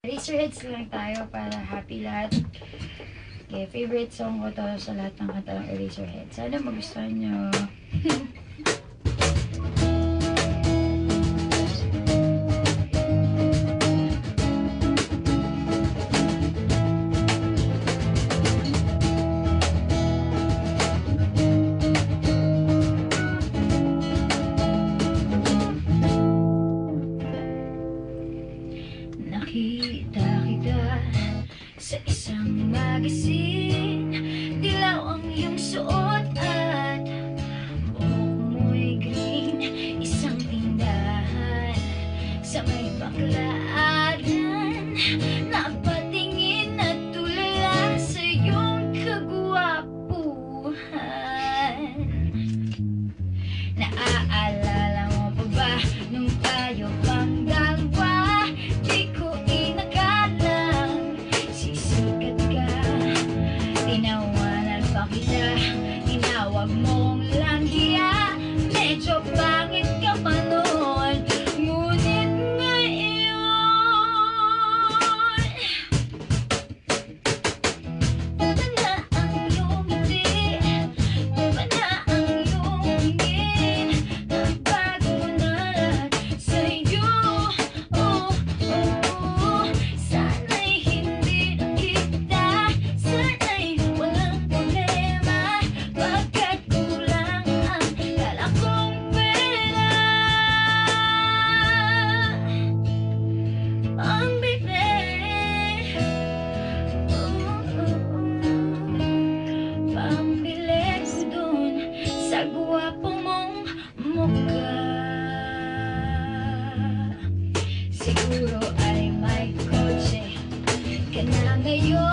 Eraserheads lang tayo para happy lahat. Okay, favorite song ko to sa lahat ng kanta ng Eraserheads. Sana magustuhan nyo. Nakita kita sa isang magazine, dilaw ang iyong suot at buhok mo'y green. Isang tindahan sa may baklaran, napatingin at tulala sa iyong kagwapuhan. Naaalala mo pa ba nung tayo pang dalawa? Tinawag mong langhiya, medyo pangit ka pa noon, ngunit ngayon iba na ang iyong ngiti, iba na ang iyong tingin, nagbago na lahat sa'yo. Sana'y hindi na kita, sana'y walang problema, pagkat kulang ang dala kong pera. Ang bilis, pambili ko dun sa gwapo mong mukha. Siguro ay may kotse ka na ngayon.